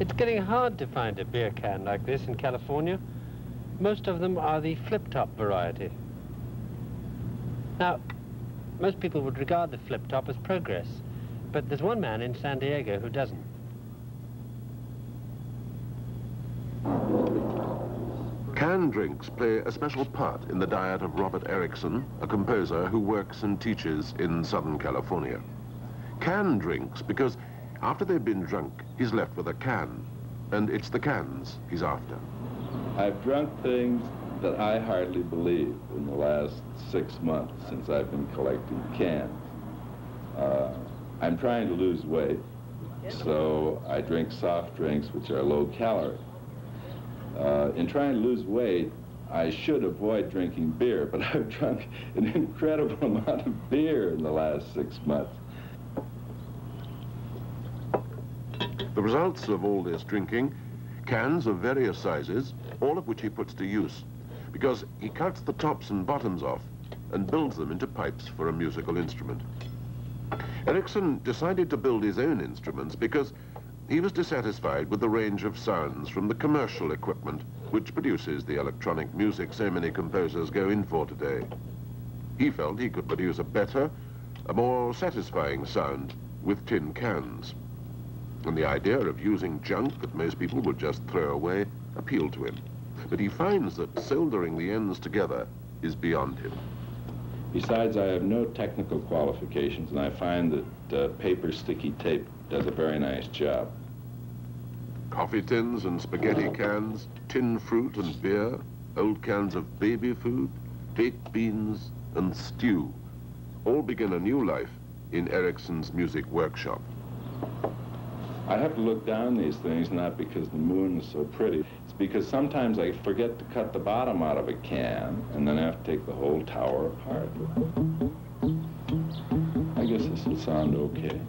It's getting hard to find a beer can like this in California. Most of them are the flip-top variety. Now, most people would regard the flip-top as progress, but there's one man in San Diego who doesn't. Canned drinks play a special part in the diet of Robert Erickson, a composer who works and teaches in Southern California. Canned drinks because after they've been drunk, he's left with a can, and it's the cans he's after. I've drunk things that I hardly believe in the last 6 months since I've been collecting cans. I'm trying to lose weight, so I drink soft drinks which are low calorie. In trying to lose weight, I should avoid drinking beer, but I've drunk an incredible amount of beer in the last 6 months. The results of all this drinking, cans of various sizes, all of which he puts to use, because he cuts the tops and bottoms off and builds them into pipes for a musical instrument. Erickson decided to build his own instruments because he was dissatisfied with the range of sounds from the commercial equipment which produces the electronic music so many composers go in for today. He felt he could produce a better, a more satisfying sound with tin cans. And the idea of using junk that most people would just throw away appealed to him. But he finds that soldering the ends together is beyond him. Besides, I have no technical qualifications, and I find that paper sticky tape does a very nice job. Coffee tins and spaghetti cans, tin fruit and beer, old cans of baby food, baked beans and stew, all begin a new life in Erickson's music workshop. I have to look down these things, not because the moon is so pretty. It's because sometimes I forget to cut the bottom out of a can, and then I have to take the whole tower apart. I guess this will sound okay.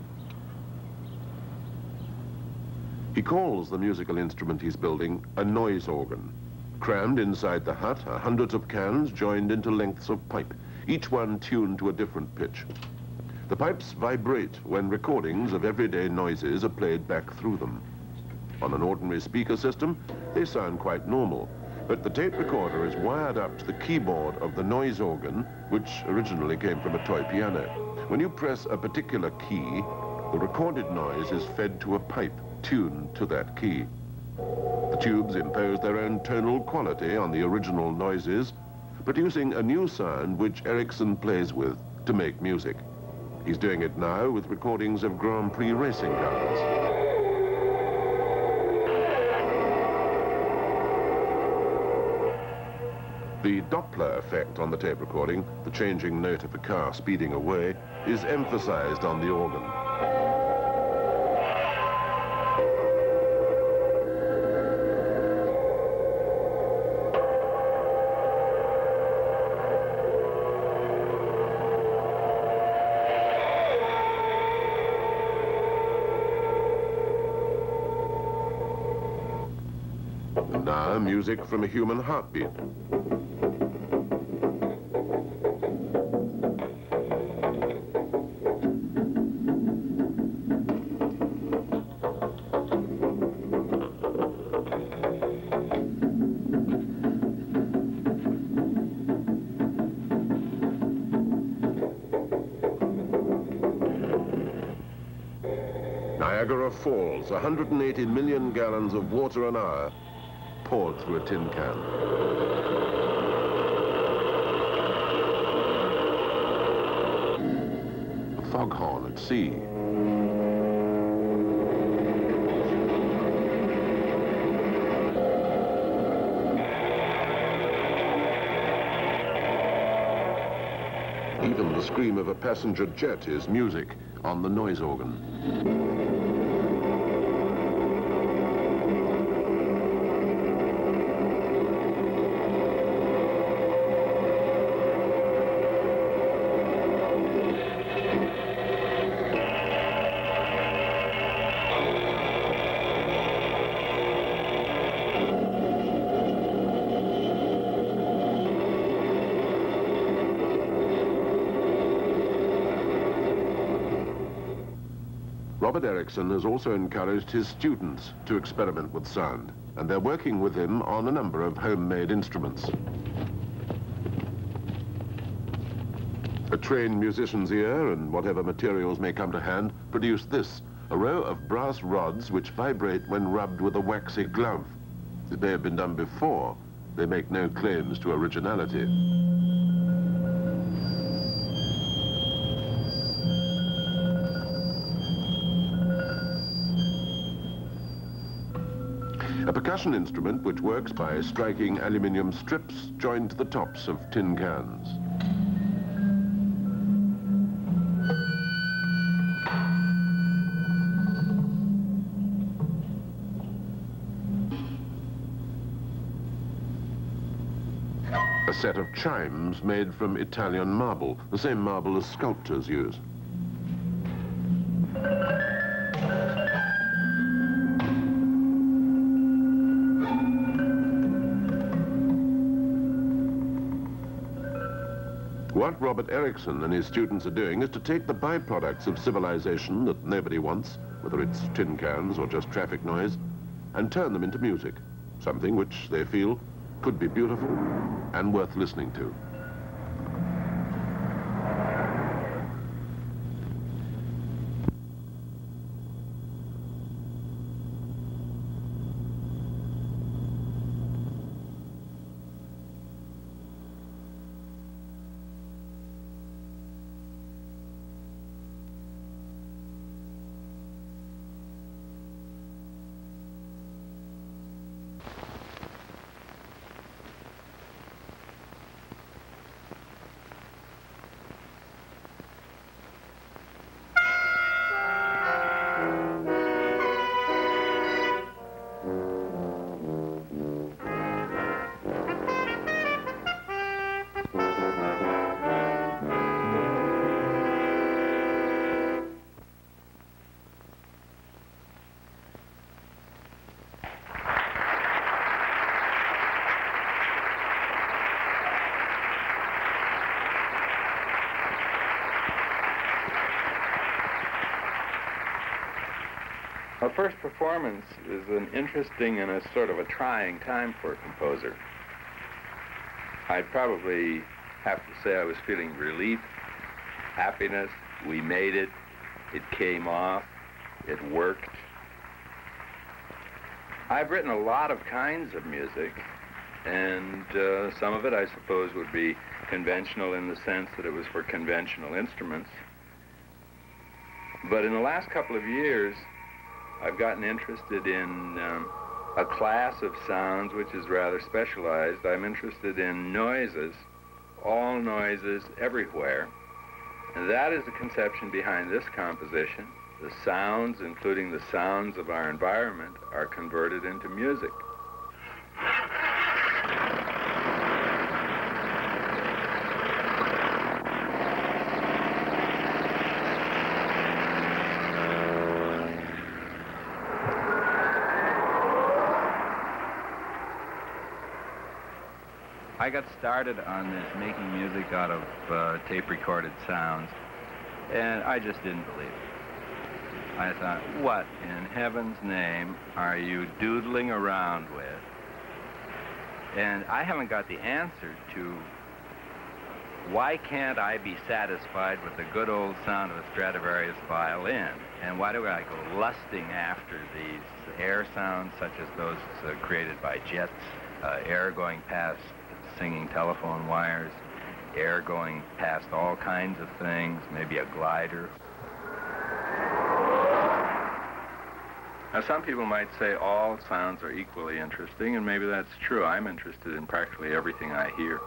He calls the musical instrument he's building a noise organ. Crammed inside the hut are hundreds of cans joined into lengths of pipe, each one tuned to a different pitch. The pipes vibrate when recordings of everyday noises are played back through them. On an ordinary speaker system, they sound quite normal, but the tape recorder is wired up to the keyboard of the noise organ, which originally came from a toy piano. When you press a particular key, the recorded noise is fed to a pipe tuned to that key. The tubes impose their own tonal quality on the original noises, producing a new sound which Erickson plays with to make music. He's doing it now with recordings of Grand Prix racing cars. The Doppler effect on the tape recording, the changing note of a car speeding away, is emphasized on the organ. And now, music from a human heartbeat. Niagara Falls, 180 million gallons of water an hour poured through a tin can. A foghorn at sea. Even the scream of a passenger jet is music on the noise organ. Robert Erickson has also encouraged his students to experiment with sound, and they're working with him on a number of homemade instruments. A trained musician's ear and whatever materials may come to hand produce this, a row of brass rods which vibrate when rubbed with a waxy glove. It may have been done before. They make no claims to originality. A percussion instrument which works by striking aluminium strips joined to the tops of tin cans. A set of chimes made from Italian marble, the same marble as sculptors use. What Robert Erickson and his students are doing is to take the byproducts of civilization that nobody wants, whether it's tin cans or just traffic noise, and turn them into music, something which they feel could be beautiful and worth listening to. Our first performance is an interesting and a sort of a trying time for a composer. I'd probably have to say I was feeling relief, happiness. We made it. It came off. It worked. I've written a lot of kinds of music, and some of it, I suppose, would be conventional in the sense that it was for conventional instruments. But in the last couple of years, I've gotten interested in a class of sounds which is rather specialized. I'm interested in noises, all noises everywhere. And that is the conception behind this composition. The sounds, including the sounds of our environment, are converted into music. I got started on this making music out of tape-recorded sounds, and I just didn't believe it. I thought, what in heaven's name are you doodling around with? And I haven't got the answer to why can't I be satisfied with the good old sound of a Stradivarius violin? And why do I go lusting after these air sounds such as those created by jets, air going past singing telephone wires, air going past all kinds of things, maybe a glider. Now, some people might say all sounds are equally interesting, and maybe that's true. I'm interested in practically everything I hear.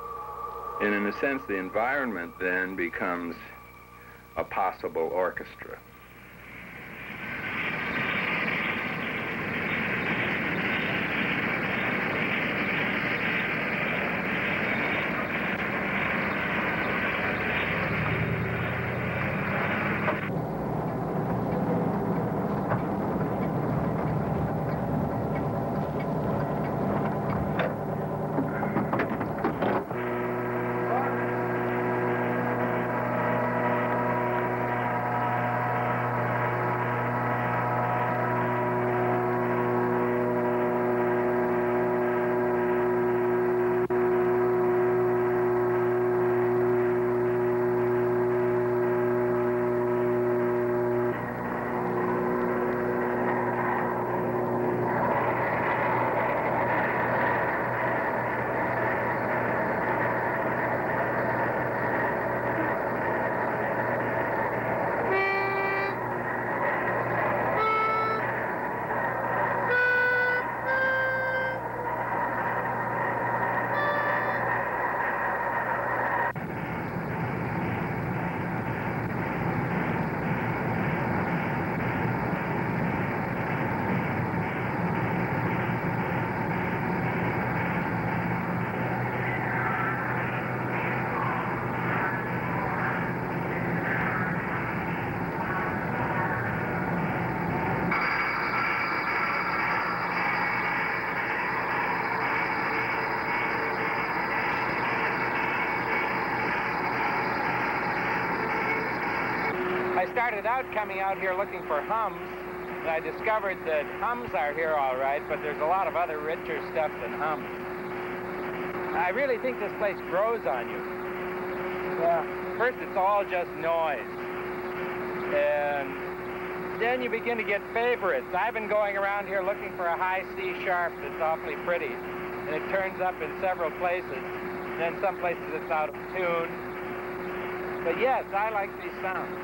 And in a sense, the environment then becomes a possible orchestra. started out coming out here looking for hums, and I discovered that hums are here all right, but there's a lot of other richer stuff than hums. I really think this place grows on you. Yeah. First, it's all just noise. And then you begin to get favorites. I've been going around here looking for a high C sharp that's awfully pretty, and it turns up in several places. Then some places it's out of tune. But yes, I like these sounds.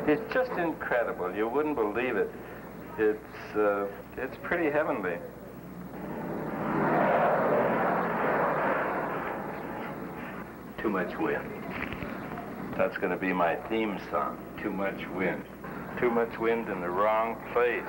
It's just incredible. You wouldn't believe it. It's pretty heavenly. Too much wind. That's going to be my theme song. Too much wind. Too much wind in the wrong place.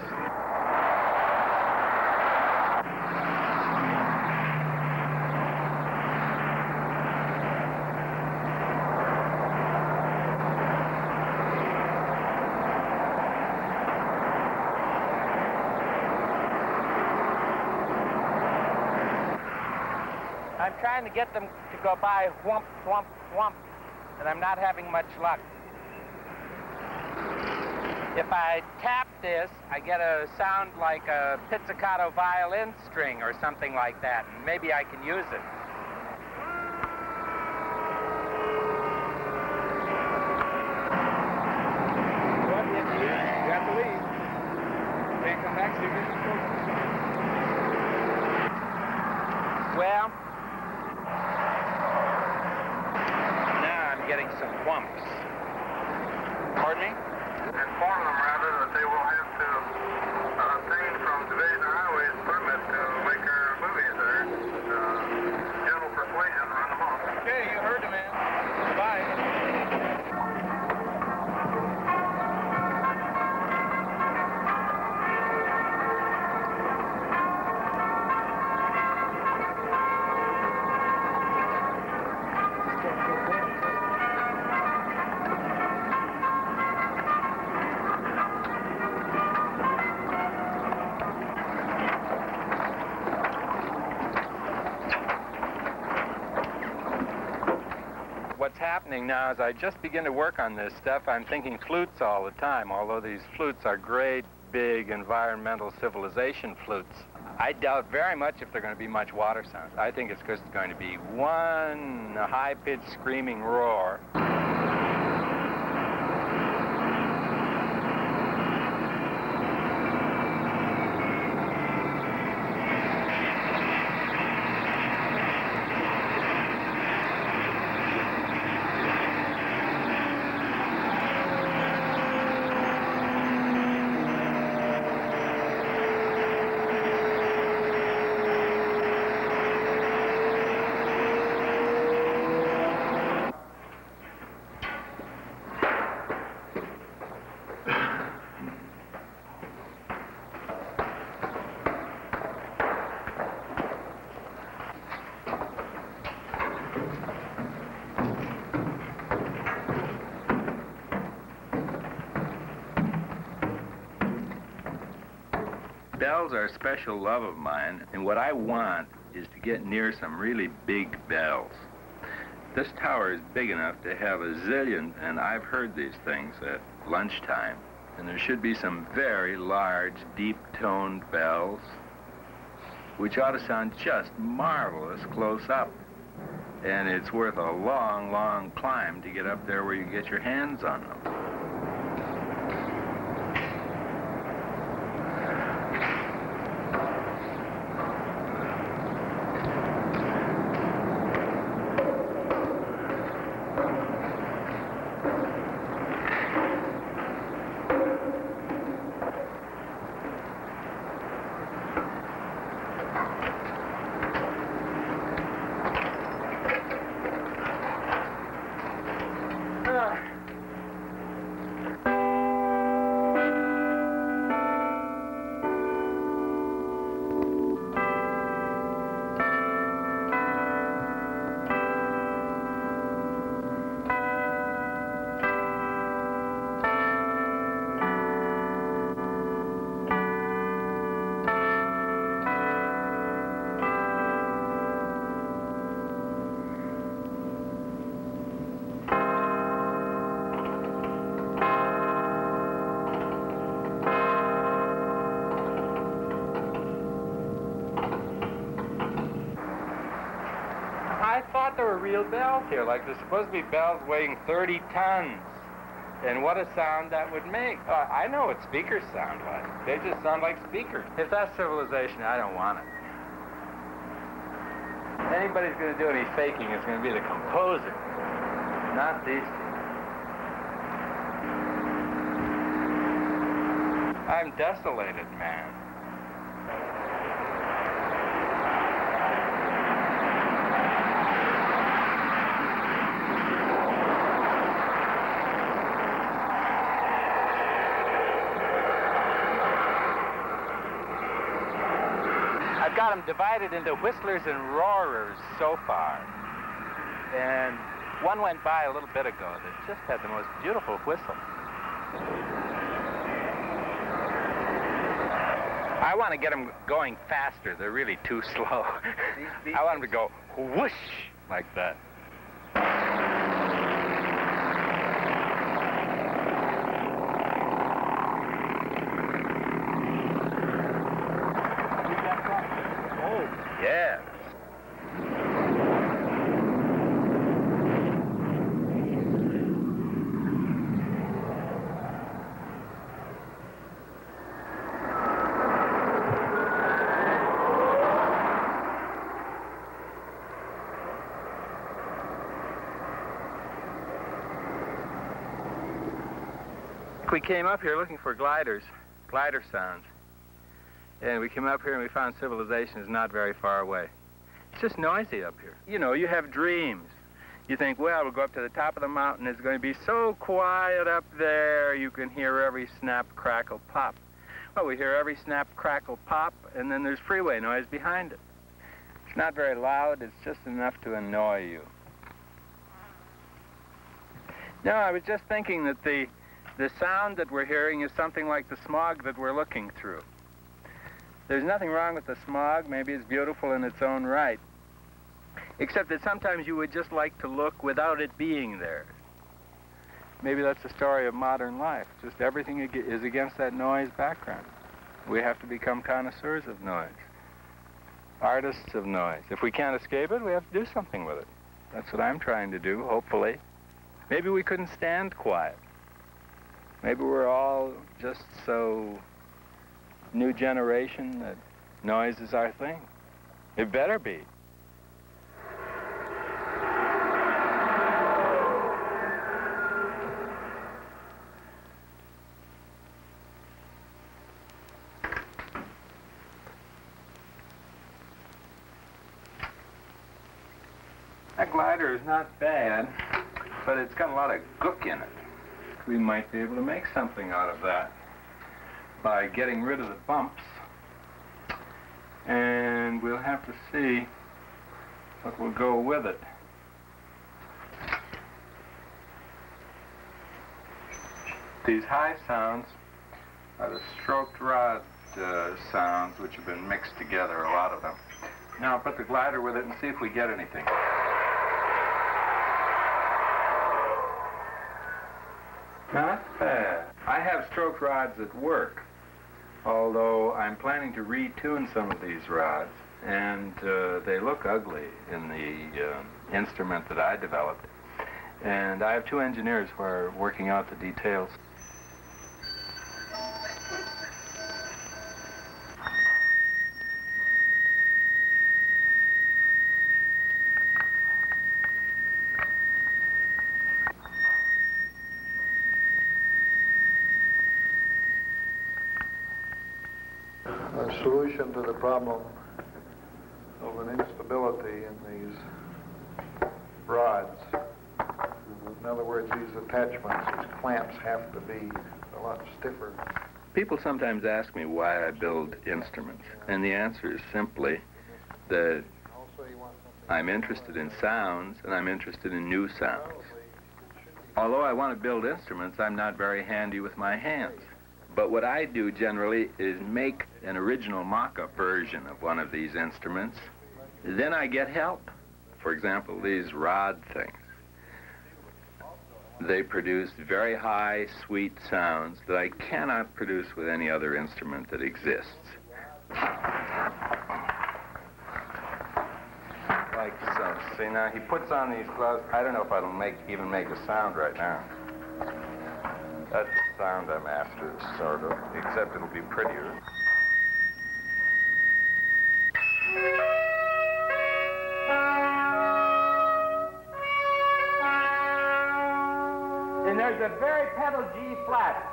I'm trying to get them to go by whump, whump, whump, and I'm not having much luck. If I tap this, I get a sound like a pizzicato violin string or something like that, and maybe I can use it. Well, you have to leave. You have to leave. Can't come back, so you get well, now I'm getting some whumps. Pardon me? Inform them, rather, that they will have to obtain from Division of Highways permit to make our movies there. Gentle persuasion, run them off. Okay, you heard the man. Bye. What's happening now is I just begin to work on this stuff. I'm thinking flutes all the time, although these flutes are great, big, environmental civilization flutes. I doubt very much if they're going to be much water sounds. I think it's just going to be one high-pitched screaming roar. Bells are a special love of mine, and what I want is to get near some really big bells. This tower is big enough to have a zillion, and I've heard these things at lunchtime, and there should be some very large, deep-toned bells, which ought to sound just marvelous close up. And it's worth a long, long climb to get up there where you get your hands on them. there were real bells here. Like, there's supposed to be bells weighing 30 tons. And what a sound that would make. I know what speakers sound like. They just sound like speakers. If that's civilization, I don't want it. Anybody's going to do any faking is going to be the composer, not these two. I'm desolated, man. I've got them divided into whistlers and roarers so far. And one went by a little bit ago that just had the most beautiful whistle. I want to get them going faster. They're really too slow. I want them to go whoosh like that. Oh, yeah. We came up here looking for glider sounds. And we came up here and we found civilization is not very far away. It's just noisy up here. You know, you have dreams. You think, well, we'll go up to the top of the mountain. It's going to be so quiet up there. You can hear every snap, crackle, pop. Well, we hear every snap, crackle, pop, and then there's freeway noise behind it. It's not very loud. It's just enough to annoy you. No, I was just thinking that the sound that we're hearing is something like the smog that we're looking through. There's nothing wrong with the smog. Maybe it's beautiful in its own right. Except that sometimes you would just like to look without it being there. Maybe that's the story of modern life. Just everything is against that noise background. We have to become connoisseurs of noise, artists of noise. If we can't escape it, we have to do something with it. That's what I'm trying to do, hopefully. Maybe we couldn't stand quiet. Maybe we're all just so new generation that noise is our thing. It better be. That glider is not bad, but it's got a lot of gook in it. We might be able to make something out of that by getting rid of the bumps. And we'll have to see what will go with it. These high sounds are the stroked rod sounds which have been mixed together, a lot of them. Now I'll put the glider with it and see if we get anything. Not bad. I have stroked rods at work, although I'm planning to retune some of these rods, and they look ugly in the instrument that I developed. And I have two engineers who are working out the details. A solution to the problem of an instability in these rods. In other words, these attachments, these clamps have to be a lot stiffer. People sometimes ask me why I build instruments, and the answer is simply that I'm interested in sounds and I'm interested in new sounds. Although I want to build instruments, I'm not very handy with my hands. But what I do generally is make an original mock-up version of one of these instruments. Then I get help. For example, these rod things. They produce very high, sweet sounds that I cannot produce with any other instrument that exists. Like so. See, now he puts on these gloves. I don't know if it'll even make a sound right now. That's the sound I'm after, sort of, except it'll be prettier. And there's a very pedal G flat.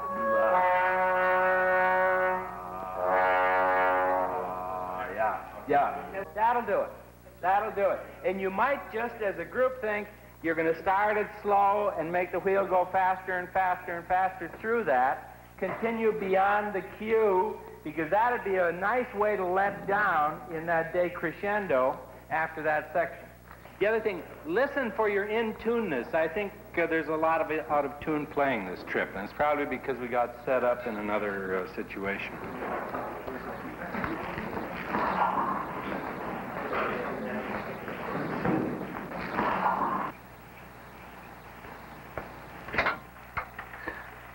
Yeah, that'll do it. That'll do it. And you might just, as a group, think you're going to start it slow and make the wheel go faster and faster and faster through that. Continue beyond the cue, because that'd be a nice way to let down in that decrescendo after that section. The other thing, listen for your in-tuneness. I think there's a lot of out-of-tune playing this trip, and it's probably because we got set up in another situation.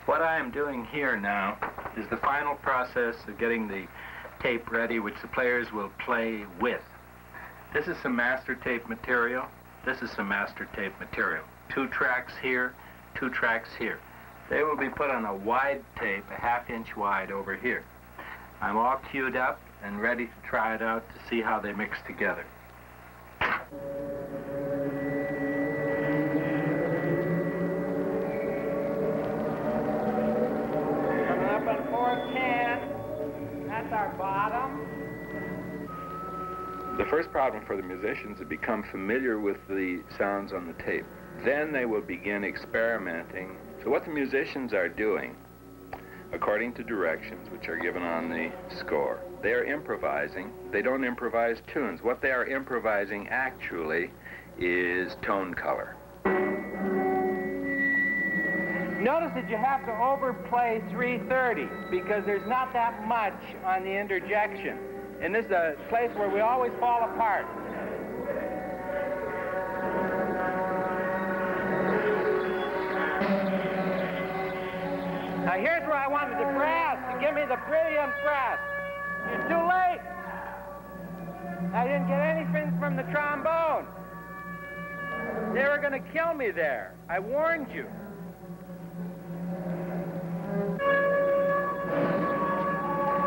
What I am doing here now is the final process of getting the tape ready, which the players will play with. This is some master tape material. This is some master tape material. 2 tracks here, 2 tracks here. They will be put on a wide tape, a 1/2 inch wide over here. I'm all queued up and ready to try it out to see how they mix together. Coming up on 410. That's our bottom. The first problem for the musicians is to become familiar with the sounds on the tape. Then they will begin experimenting. So what the musicians are doing, according to directions which are given on the score, they are improvising. They don't improvise tunes. What they are improvising actually is tone color. Notice that you have to overplay 330 because there's not that much on the interjection. And this is a place where we always fall apart. Now here's where I wanted the brass to give me the brilliant brass. It's too late. I didn't get anything from the trombone. They were going to kill me there. I warned you.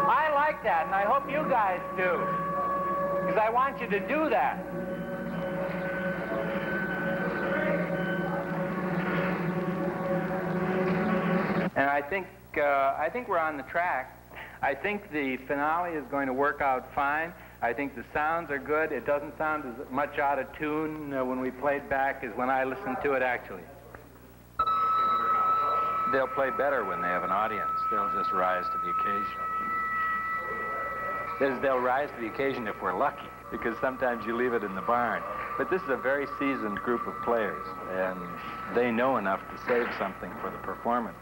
I like that, and I hope you guys do, because I want you to do that. And I think we're on the track. I think the finale is going to work out fine. I think the sounds are good. It doesn't sound as much out of tune when we play it back as when I listen to it actually. They'll play better when they have an audience. They'll just rise to the occasion. They'll rise to the occasion if we're lucky, because sometimes you leave it in the barn. But this is a very seasoned group of players, and they know enough to save something for the performance.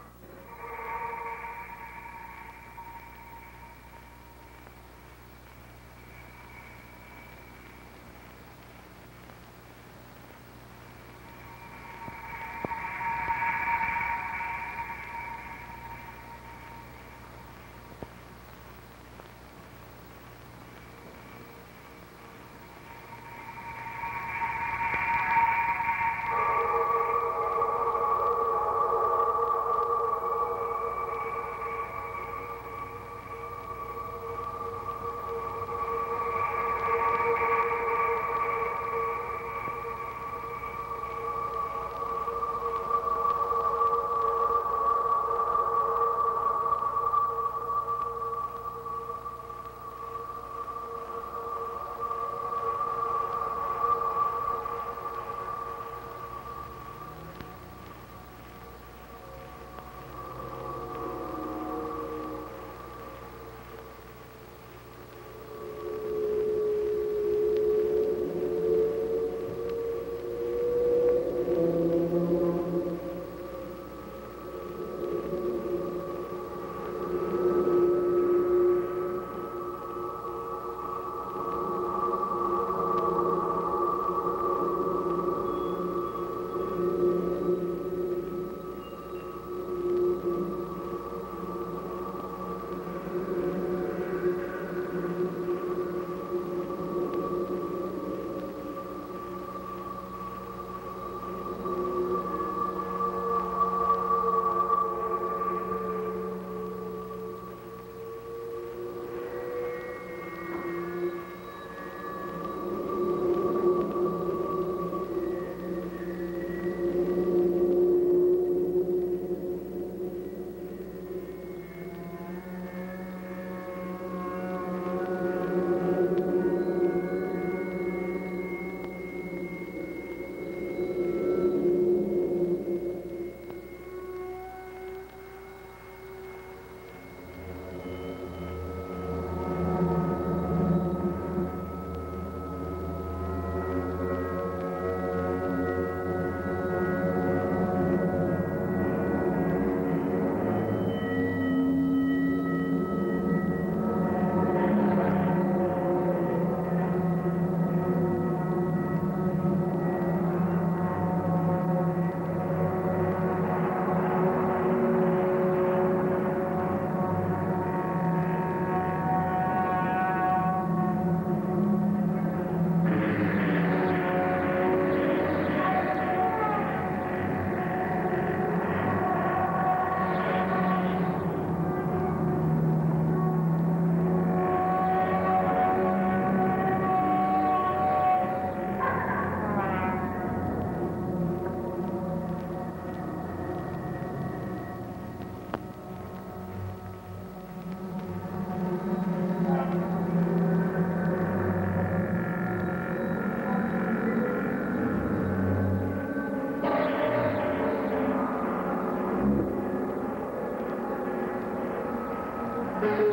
Thank you.